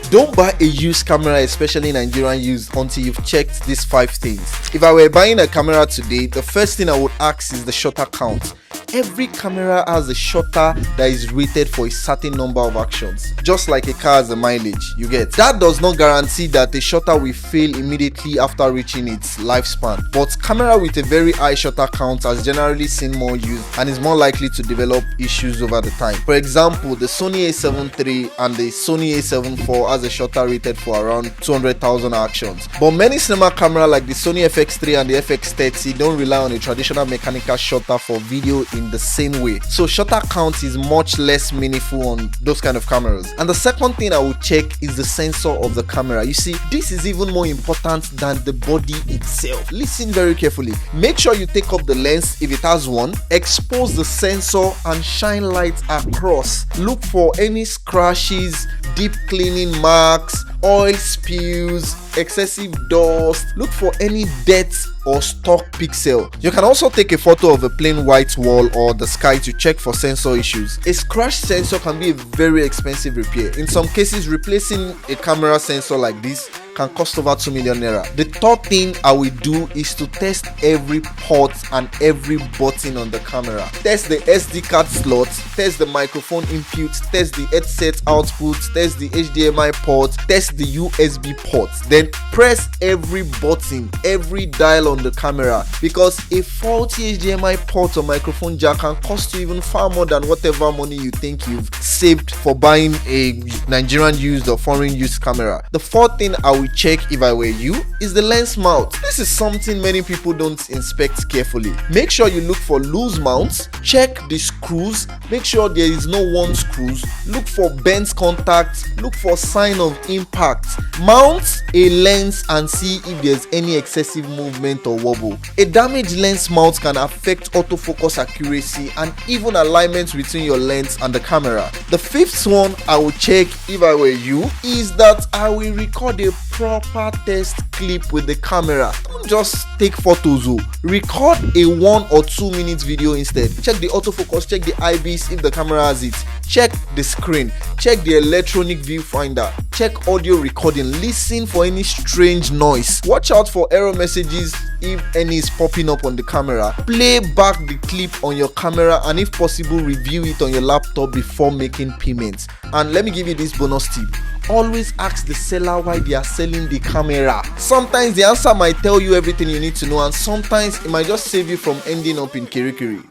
Don't buy a used camera, especially Nigerian used, until you've checked these 5 things. If I were buying a camera today, the first thing I would ask is the shutter count. Every camera has a shutter that is rated for a certain number of actions, just like a car has a mileage, you get. That does not guarantee that a shutter will fail immediately after reaching its lifespan, but camera with a very high shutter count has generally seen more use and is more likely to develop issues over the time. For example, the Sony a7 III and the Sony a7 IV has a shutter rated for around 200,000 actions, but many cinema cameras like the Sony FX3 and the FX30 don't rely on a traditional mechanical shutter for video in the same way, so shutter count is much less meaningful on those kind of cameras. And the second thing I would check is the sensor of the camera. You see, this is even more important than the body itself. Listen very carefully. Make sure you take up the lens if it has one, expose the sensor and shine light across. Look for any scratches, deep cleaning marks, oil spills, excessive dust. Look for any dirt or stuck pixel. You can also take a photo of a plain white wall or the sky to check for sensor issues. A scratch sensor can be a very expensive repair. In some cases, replacing a camera sensor like this can cost over 2 million naira. The third thing I will do is to test every port and every button on the camera. Test the SD card slot, test the microphone input, test the headset output, test the HDMI port, test the USB port. Then press every button, every dial on the camera, because a faulty HDMI port or microphone jack can cost you even far more than whatever money you think you've saved for buying a Nigerian used or foreign used camera. The fourth thing I will check if I were you is the lens mount. This is something many people don't inspect carefully. Make sure you look for loose mounts, check the screws, make sure there is no worn screws, look for bent contacts, look for sign of impact. Mount a lens and see if there's any excessive movement or wobble. A damaged lens mount can affect autofocus accuracy and even alignment between your lens and the camera. The fifth one I will check if I were you is that I will record a proper test clip with the camera. Don't just take photos. Record a 1 or 2 minute video instead. Check the autofocus, check the IBIS if the camera has it, check the screen, check the electronic viewfinder, check audio recording, listen for any strange noise, watch out for error messages if any is popping up on the camera, play back the clip on your camera, and if possible review it on your laptop before making payments. And let me give you this bonus tip: always ask the seller why they are selling the camera. Sometimes the answer might tell you everything you need to know, and sometimes it might just save you from ending up in kirikiri.